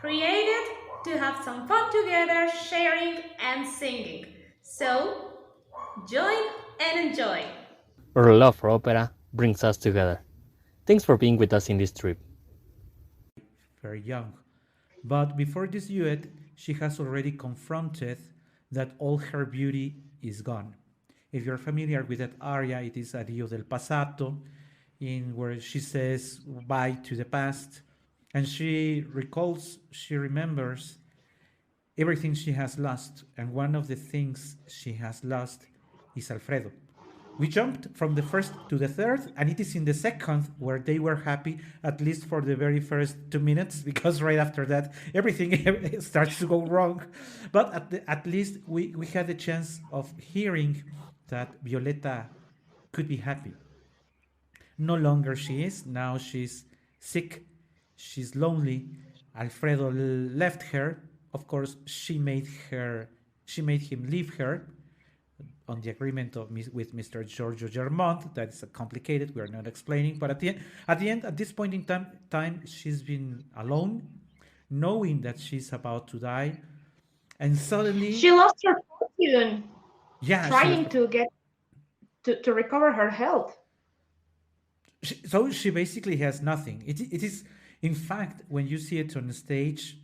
created to have some fun together, sharing and singing. So, join and enjoy. Our love for opera brings us together. Thanks for being with us in this trip. Very young. But before this duet, she has already confronted that all her beauty is gone. If you're familiar with that aria, it is Addio del Passato, in where she says bye to the past, and she remembers everything she has lost, and one of the things she has lost is Alfredo. We jumped from the first to the third, and it is in the second where they were happy, at least for the very first 2 minutes, because right after that, everything starts to go wrong. But at least we had the chance of hearing that Violetta could be happy. No longer she is. Now she's sick. She's lonely. Alfredo left her. Of course, she made her. She made him leave her on the agreement with Mr. Giorgio Germont. That's complicated. We are not explaining. But at this point in time, she's been alone, knowing that she's about to die, and suddenly, She lost her fortune yeah, she lost. trying to get to recover her health. So she basically has nothing. It is, in fact, when you see it on stage,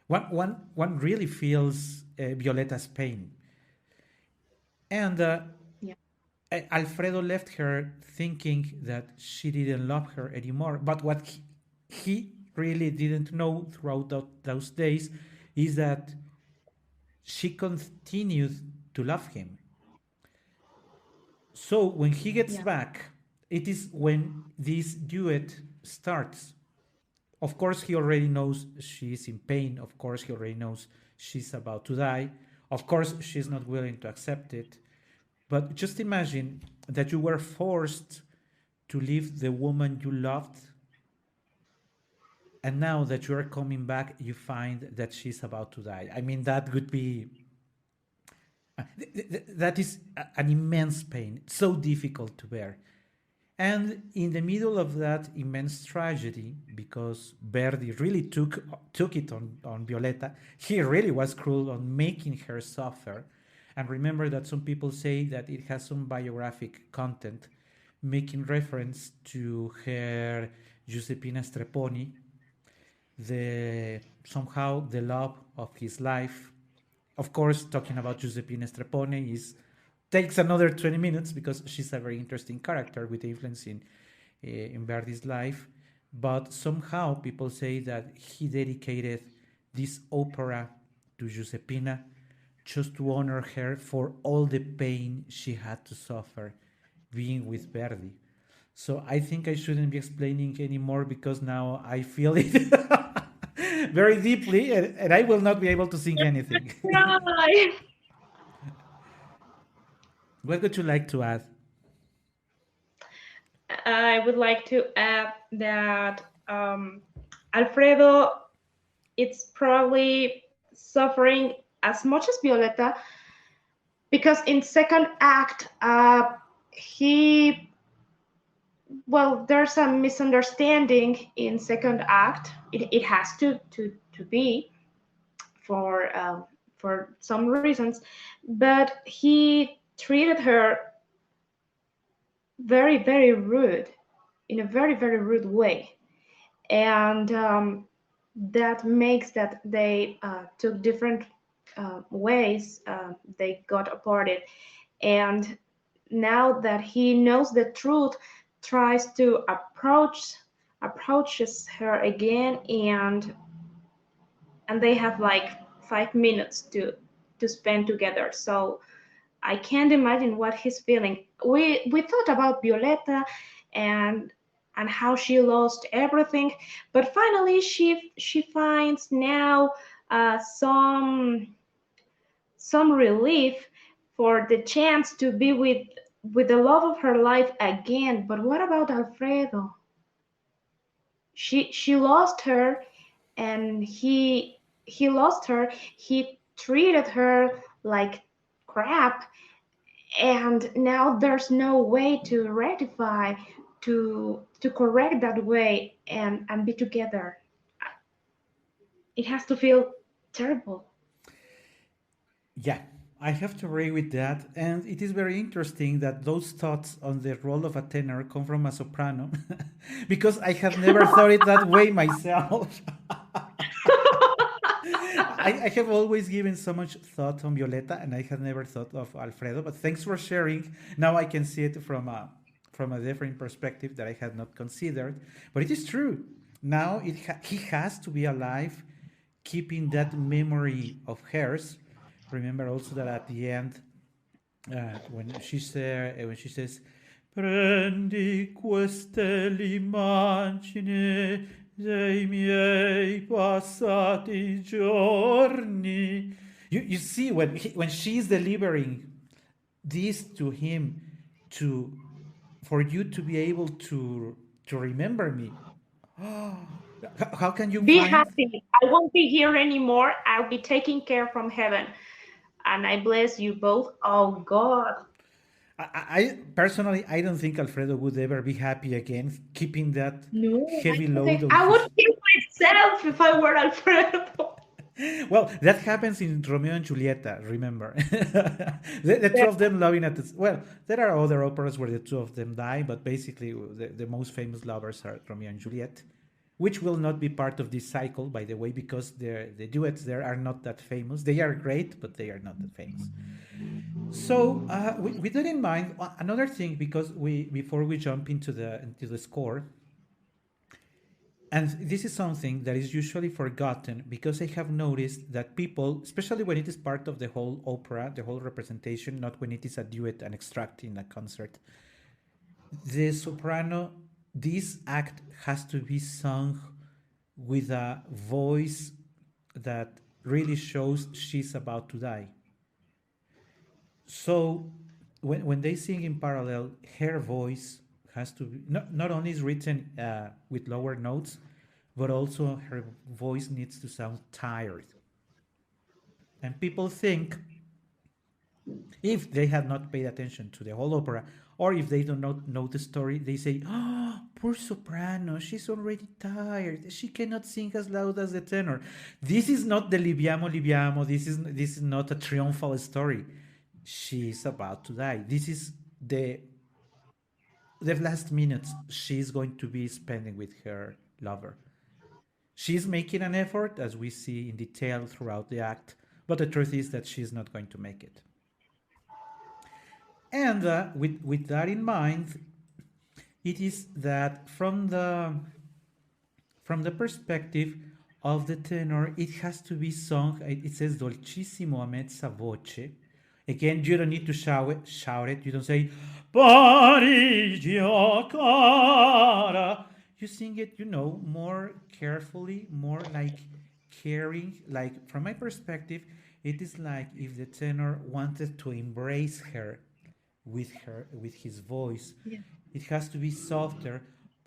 one really feels Violetta's pain. And Yeah. Alfredo left her thinking that she didn't love her anymore. But what he really didn't know throughout those days is that she continued to love him. So when he gets Yeah. back, it is when this duet starts. Of course, he already knows she's in pain. Of course, he already knows she's about to die. Of course, she's not willing to accept it. But just imagine that you were forced to leave the woman you loved, and now that you are coming back, you find that she's about to die. I mean, that would be that is an immense pain, so difficult to bear. And in the middle of that immense tragedy, because Verdi really took it on Violetta, he really was cruel on making her suffer. And remember that some people say that it has some biographic content, making reference to her Giuseppina Streponi, the somehow the love of his life. Of course, talking about Giuseppina Streponi is takes another 20 minutes because she's a very interesting character with influence in Verdi's life. But somehow people say that he dedicated this opera to Giuseppina just to honor her for all the pain she had to suffer being with Verdi. So I think I shouldn't be explaining anymore because now I feel it very deeply, and I will not be able to sing anything. Right. What would you like to add? I would like to add that Alfredo it's probably suffering as much as Violetta because in second act he well there's a misunderstanding in second act. It has to be for some reasons, but he treated her very rude in a very rude way, and that makes that they took different ways. They got aparted, and now that he knows the truth, tries to approaches her again, and they have like 5 minutes to spend together. So I can't imagine what he's feeling. We thought about Violetta and how she lost everything, but finally she finds now some relief for the chance to be with the love of her life again. But what about Alfredo? She lost her, and he lost her. He treated her like crap, and now there's no way to rectify, to correct that way and be together. It has to feel terrible. Yeah, I have to agree with that. And it is very interesting that those thoughts on the role of a tenor come from a soprano because I have never thought it that way myself. I have always given so much thought on Violetta and I had never thought of Alfredo, but thanks for sharing. Now I can see it from a different perspective that I had not considered. But it is true. Now he has to be alive, keeping that memory of hers. Remember also that at the end, when she says, "Prendi queste l'immagine dei miei passati giorni." You see when she's delivering this to him to for you to be able to remember me. How can you Be find happy. I won't be here anymore. I'll be taking care from heaven. And I bless you both. Oh God. I personally, I don't think Alfredo would ever be happy again, keeping that No, I heavy don't load think on I would his. kill myself if I were Alfredo. Well, that happens in Romeo and Julieta. Remember, the two of them loving at the. Well, there are other operas where the two of them die, but basically the most famous lovers are Romeo and Juliet, which will not be part of this cycle, by the way, because the duets there are not that famous. They are great, but they are not that famous. So with that in mind, another thing, because we before we jump into the score, and this is something that is usually forgotten because I have noticed that people, especially when it is part of the whole opera, the whole representation, not when it is a duet, an extract in a concert, the soprano, this act has to be sung with a voice that really shows she's about to die. So when they sing in parallel, her voice has to be not only is written with lower notes, but also her voice needs to sound tired. And people think, if they have not paid attention to the whole opera, or if they do not know the story, they say, "Oh, poor soprano, she's already tired. She cannot sing as loud as the tenor." This is not the Libiamo Libiamo. This is not a triumphal story. She's about to die. This is the last minutes she's going to be spending with her lover. She's making an effort, as we see in detail throughout the act, but the truth is that she's not going to make it. And with that in mind, it is that from the perspective of the tenor, it has to be sung. It says dolcissimo a mezza voce. Again, you don't need to shout it. You don't say Parigi cara. You sing it, more carefully, more like caring. Like from my perspective, it is like if the tenor wanted to embrace her with his voice. Yeah. It has to be softer.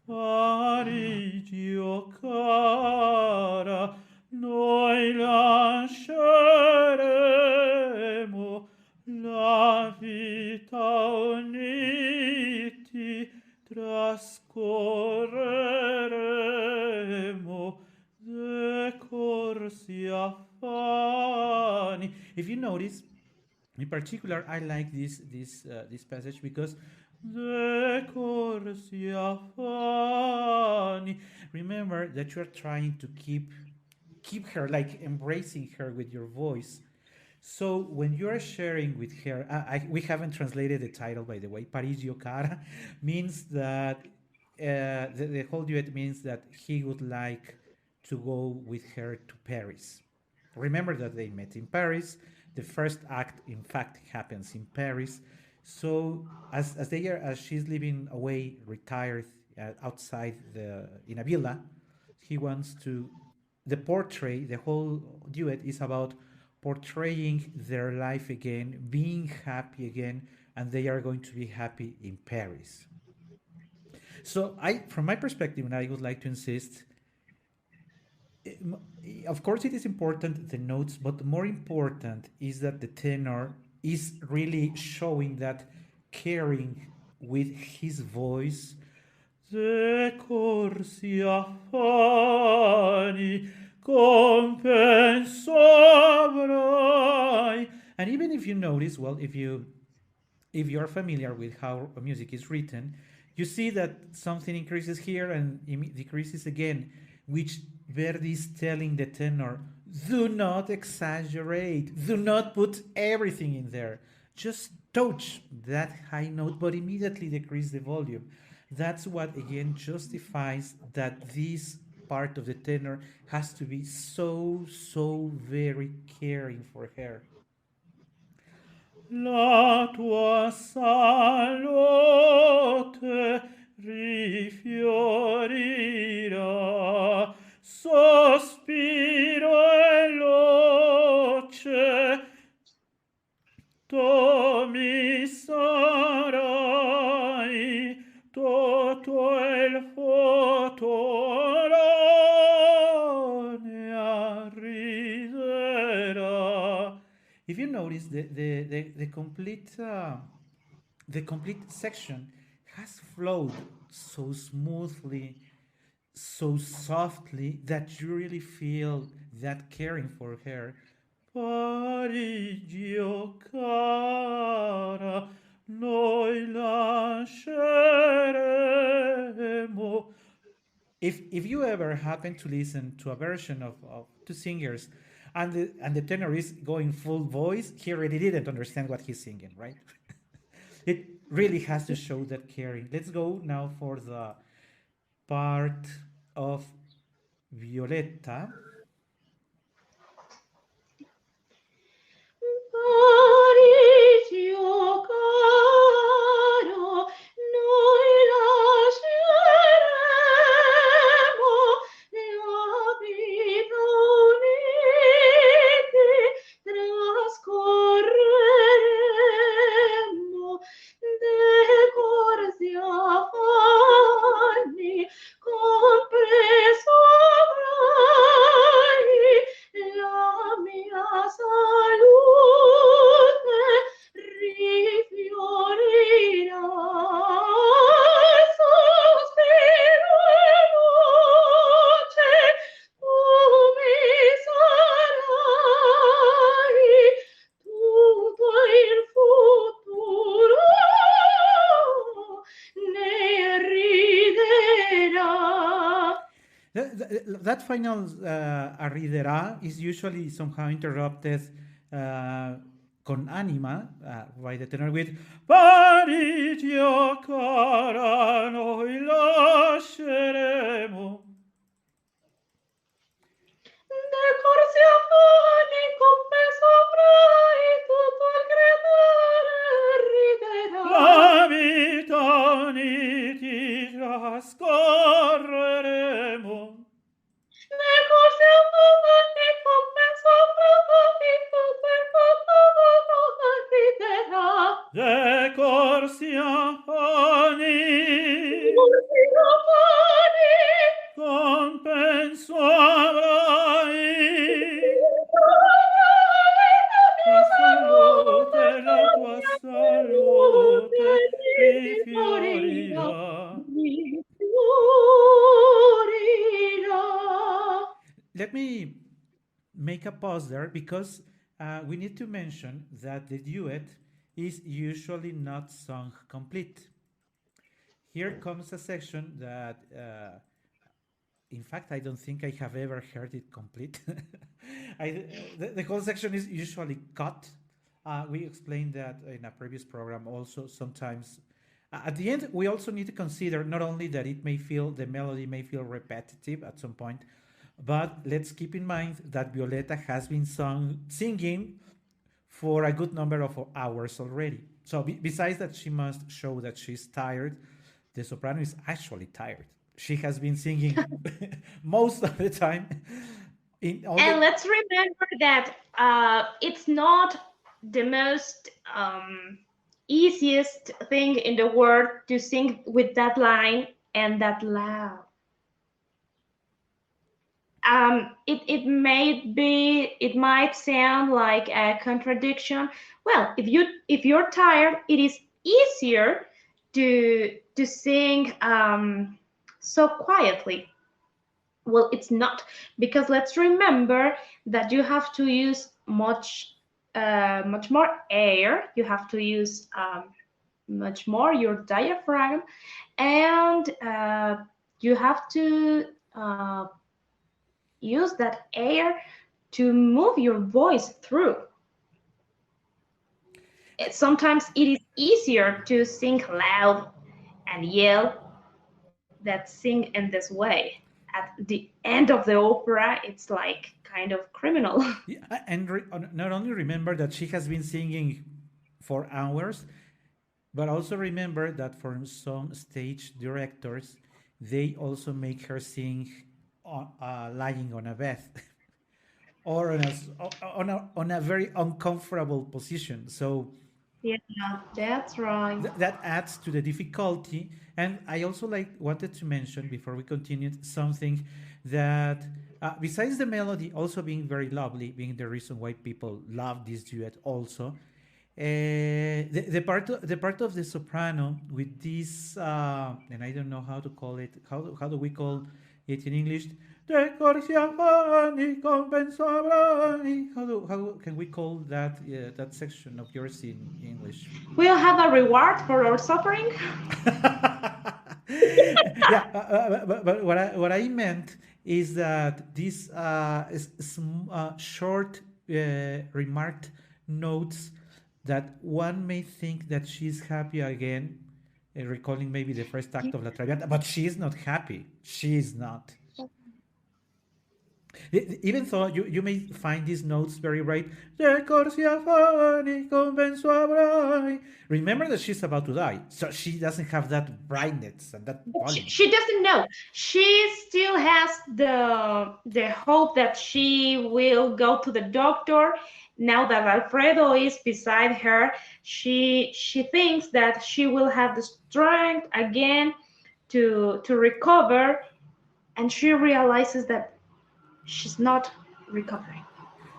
Parigi cara, noi lasceremo la vita uniti, trascorreremo de corsi affani. If you notice, in particular, I like this passage because the corsi affani. Remember that you're trying to keep her, like embracing her with your voice. So when you're sharing with her, we haven't translated the title, by the way. Parisio cara means that the whole duet means that he would like to go with her to Paris. Remember that they met in Paris. The first act, in fact, happens in Paris. So as she's living away, retired outside in a villa, he wants to. The whole duet is about portraying their life again, being happy again, and they are going to be happy in Paris. So from my perspective, and I would like to insist, of course it is important the notes, but more important is that the tenor is really showing that caring with his voice. De corsi affani compensabrai. And even if you notice, well, if you're familiar with how music is written, you see that something increases here and decreases again, which Verdi is telling the tenor, do not exaggerate, do not put everything in there. Just touch that high note, but immediately decrease the volume. That's what again justifies that this part of the tenor has to be so very caring for her. La tua salute rifiorirà, sospiro e loce, tu mi sarai, tutto il futuro ne arriverà. If you notice, the complete section has flowed so smoothly, so softly that you really feel that caring for her. Parigio cara, noi lasceremo. If you ever happen to listen to a version of two singers and the tenor is going full voice, he really didn't understand what he's singing, right? It really has to show that caring. Let's go now for the part of Violetta. Parigio caro, noi lasceremo la vita uniti, trascorreremo decorsi affanni, compreso avrai la mia salute rifiorirà, sospiro e voce, tu mi sarai, tutto il futuro ne riderà. That final arriderà is usually somehow interrupted con anima by the tenor with Parigio cara noi lasceremo. Decorsi affanni, compenso avrai, tutto il credere riderà. La vita uniti trascorreremo. Decorsi affanni, compenso avrai, tutto il riderà. Decorsi affanni, Decorsi affanni, compenso avrai. La tua salute rifiorirà. Let me make a pause there because we need to mention that the duet is usually not sung complete. Here comes a section that, in fact, I don't think I have ever heard it complete. The whole section is usually cut. We explained that in a previous program also sometimes. At the end, we also need to consider not only that the melody may feel repetitive at some point, but let's keep in mind that Violetta has been singing for a good number of hours already. So besides that she must show that she's tired, the soprano is actually tired. She has been singing most of the time. And let's remember that it's not the most easiest thing in the world to sing with that line and that loud. It might sound like a contradiction. Well, if you're tired, it is easier to sing so quietly. Well, it's not, because let's remember that you have to use much more air. You have to use much more your diaphragm, and you have to use that air to move your voice through. Sometimes it is easier to sing loud and yell than sing in this way. At the end of the opera, it's like kind of criminal. Yeah, and not only remember that she has been singing for hours, but also remember that for some stage directors, they also make her sing lying on a bed or on a very uncomfortable position. So Yeah, that's right. that adds to the difficulty. And I also wanted to mention before we continued something that besides the melody also being very lovely, being the reason why people love this duet also, the part of the soprano with this and I don't know how to call it. How do we call it in English? How can we call that section of yours in English? We'll have a reward for our suffering. Yeah, but what I meant is that these short remarked notes that one may think that she's happy again, recalling maybe the first act of La Traviata, but she is not happy. She is not. Even though you may find these notes very bright, remember that she's about to die, so she doesn't have that brightness and that volume. She doesn't know. She still has the hope that she will go to the doctor. Now that Alfredo is beside her, she thinks that she will have the strength again to recover, and she realizes that she's not recovering.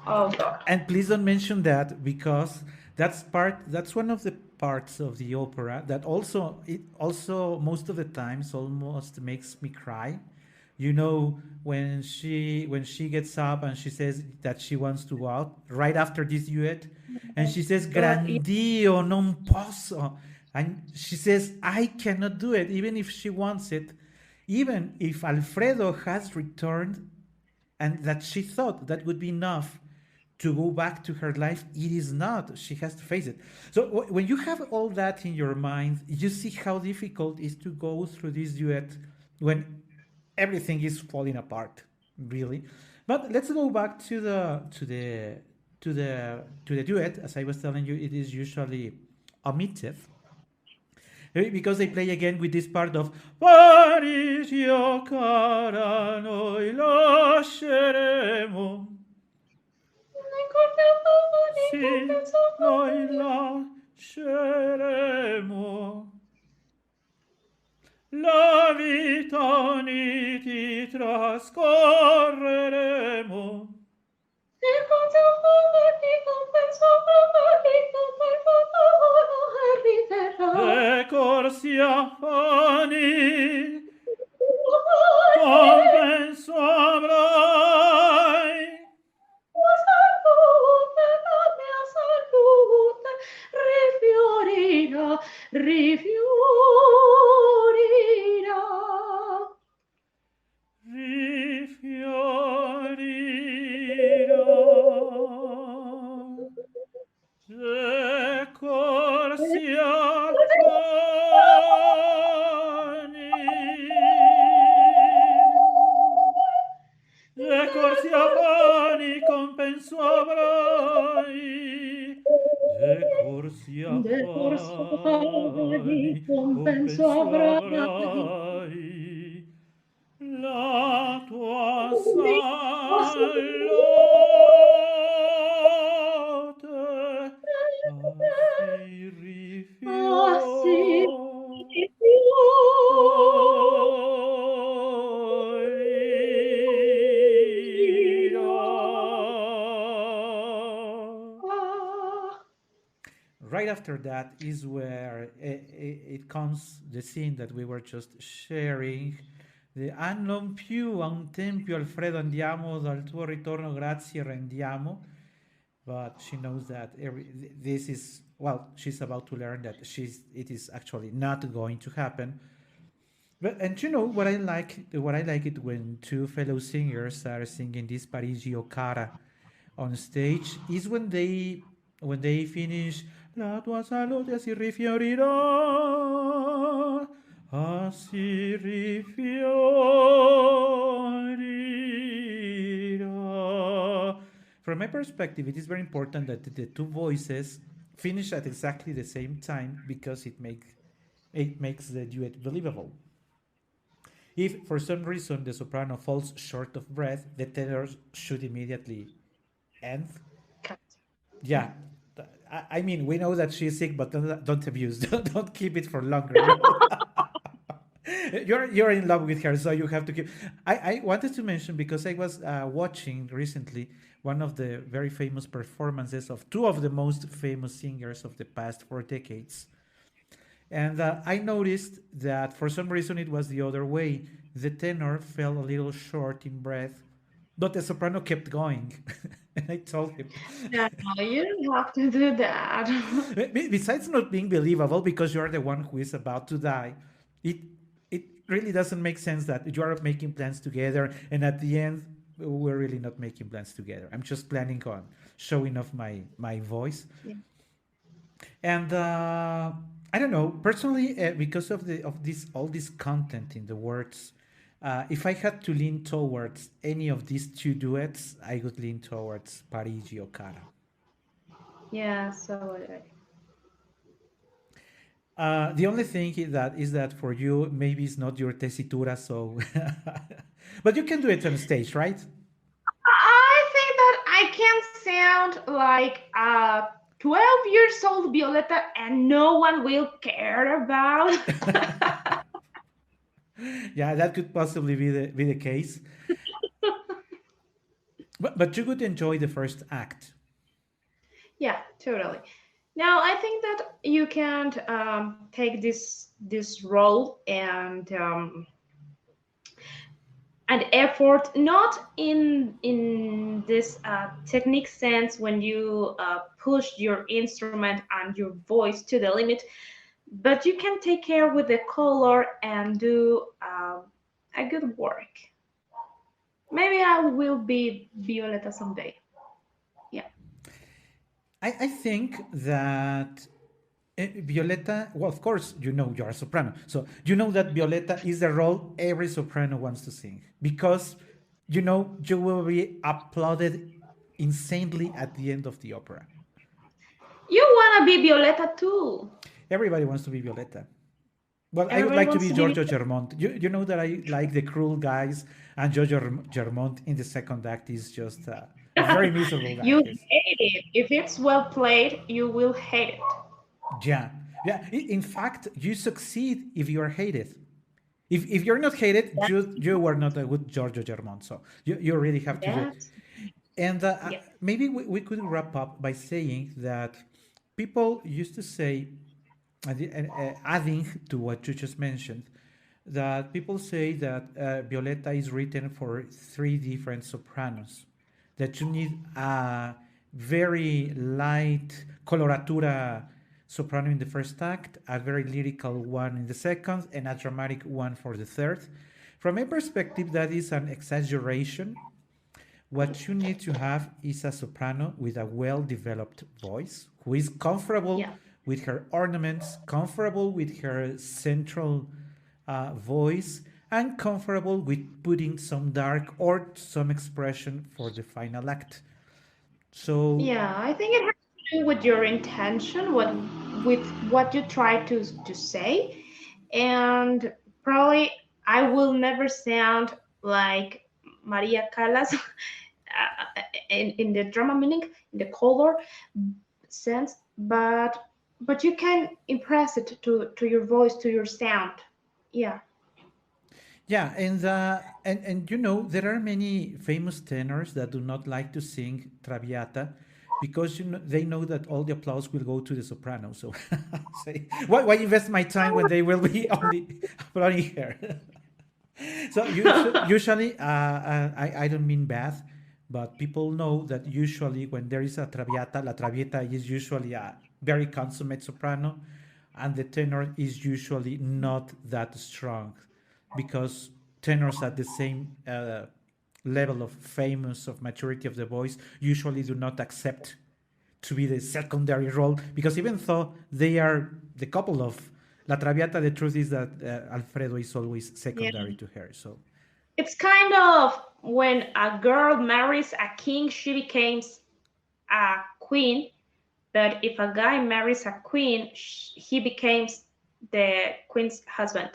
Oh God. And please don't mention that, because that's one of the parts of the opera that also it also most of the times almost makes me cry. You know, when she gets up and she says that she wants to go out right after this duet, and she says grandio non posso, and she says I cannot do it even if she wants it, even if Alfredo has returned, and that she thought that would be enough to go back to her life. It is not. She has to face it. So when you have all that in your mind, you see how difficult it is to go through this duet when everything is falling apart, really. But let's go back to the duet. As I was telling you, it is usually omitted because they play again with this part of Paris, io cara, noi lasceremo. Sì, noi lasceremo. La vita uniti trascorreremo. E corsi affani compenso avrai. Rifiorirà, rifiorirà. Rifiorirà. E corsi affani. E corsi affani compenso avrai. E corsi De affani compenso compenso avrai. avrai. La tua salute si Ah, sì. rifiorirà. Right after that is where it comes the scene that we were just sharing, the "Ah non più a un tempio Alfredo andiamo, dal tuo ritorno grazie rendiamo." But she knows that this is, well, she's about to learn that it is actually not going to happen. But and you know what I like it when two fellow singers are singing this Parigi Cara on stage is when they finish "La tua salute si rifiorirà, si rifiorirà." From my perspective, it is very important that the two voices finish at exactly the same time because it makes the duet believable. If for some reason the soprano falls short of breath, the tenor should immediately end. Cut. Yeah, I mean, we know that she's sick, but don't abuse. Don't keep it for longer. You know? You're in love with her, so you have to keep. I wanted to mention because I was watching recently one of the very famous performances of two of the most famous singers of the past 4 decades. And I noticed that for some reason it was the other way. The tenor fell a little short in breath, but the soprano kept going. And I told him, No, you don't have to do that. besides not being believable because you're the one who is about to die, it it really doesn't make sense that you are making plans together and at the end we're really not making plans together. I'm just planning on showing off my voice. Yeah. And I don't know personally because of the of this all this content in the words. If I had to lean towards any of these two duets, I would lean towards Parigi or Cara. Yeah, so would I. The only thing is that for you maybe it's not your tesitura, so but you can do it on stage, right? I think that I can sound like a 12 years old Violetta and no one will care about. Yeah, that could possibly be the case. But you could enjoy the first act. Yeah, totally. Now I think that you can take this role and effort not in this technique sense when you push your instrument and your voice to the limit, but you can take care with the color and do a good work. Maybe I will be Violetta someday. Yeah. I think that Violetta, well, of course, you know you're a soprano. So you know that Violetta is the role every soprano wants to sing because you know you will be applauded insanely at the end of the opera. You wanna be Violetta too. Everybody wants to be Violetta. Well, I would Everybody like to wants be to be. Giorgio Germont. You know that I like the cruel guys, and Giorgio Germont in the second act is just a very miserable guy. You hate it. If it's well played, you will hate it. Yeah, yeah. In fact, you succeed if you are hated. If you're not hated, you were not a good Giorgio Germont. So you really have to do. That's And yeah. maybe we could wrap up by saying that people used to say, adding to what you just mentioned, that people say that Violetta is written for three different sopranos, that you need a very light coloratura soprano in the first act, a very lyrical one in the second, and a dramatic one for the third. From my perspective, that is an exaggeration. What you need to have is a soprano with a well developed voice who is comfortable Yeah. with her ornaments, comfortable with her central voice, and comfortable with putting some dark or some expression for the final act. So, Yeah, I think it has to do with your intention, with what you try to say, and probably I will never sound like Maria Callas in the drama meaning, in the color sense, but you can impress it to your voice, to your sound. Yeah. yeah, and you know there are many famous tenors that do not like to sing Traviata because they know that all the applause will go to the soprano. So, say, why invest my time when they will be only applauding her? So usually, I don't mean bad, but people know that usually when there is a traviata, la traviata is usually a very consummate soprano, and the tenor is usually not that strong, because tenors at the same level of famous of maturity of the voice usually do not accept to be the secondary role, because even though they are the couple of La Traviata, the truth is that Alfredo is always Yeah. secondary to her. So It's kind of when a girl marries a king, she becomes a queen. But if a guy marries a queen, he becomes the queen's husband.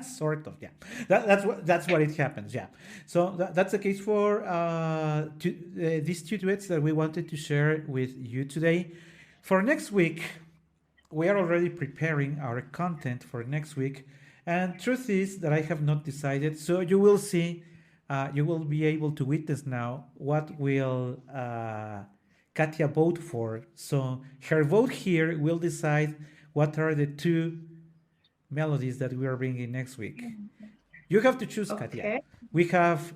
sort of, yeah. That's what it happens, yeah. So that's the case for these two duets that we wanted to share with you today. For next week, we are already preparing our content for next week, and truth is that I have not decided. So you will see, you will be able to witness now what will Katia vote for. So her vote here will decide what are the two melodies that we are bringing next week. You have to choose, Katia. Okay. We have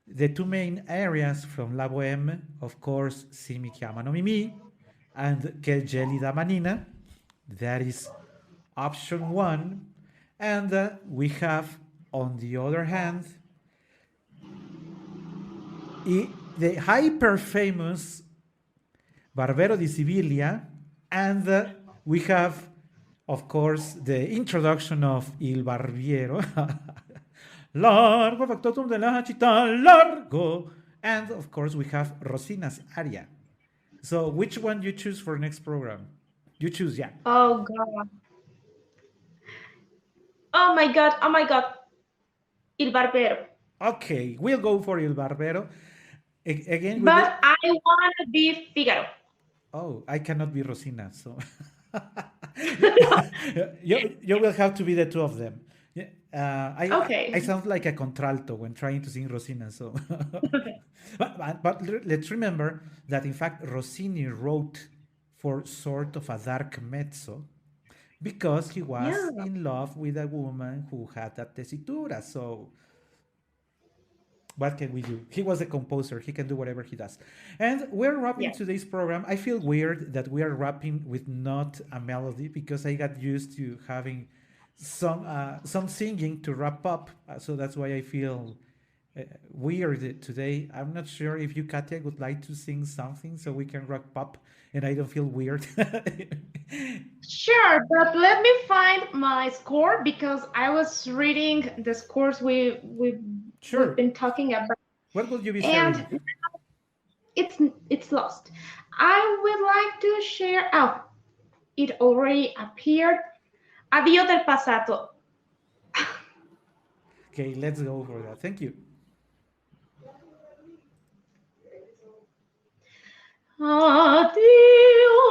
the two main areas from La Boheme, of course, Si mi chiamano Mimi and Che gelida manina. That is option one. And we have, on the other hand, the hyper famous Barbero di Siviglia. And we have, of course, the introduction of Il Barbiero. Largo factotum de la città, largo. And of course, we have Rosina's aria. So, which one you choose for next program? You choose, yeah. Oh God. Oh my God. Oh my God. Il Barbero. Okay, we'll go for Il Barbero. Again, with the. But I want to be Figaro. Oh, I cannot be Rosina, so. you, you will have to be the two of them. Yeah, I Okay. sound like a contralto when trying to sing Rosina, so. but let's remember that in fact Rossini wrote for sort of a dark mezzo because he Yeah. was in love with a woman who had a tessitura. So what can we do? He was a composer. He can do whatever he does. And we're wrapping Yeah. today's program. I feel weird that we are wrapping with not a melody because I got used to having some singing to wrap up. So that's why I feel weird today. I'm not sure if you, Katia, would like to sing something so we can wrap up and I don't feel weird. Sure, but let me find my score because I was reading the scores we've Sure. been talking about, What would you be sharing? and it's it's lost. I would like to share. Oh, it already appeared. Adio del passato. Okay, let's go for that. Thank you. Addio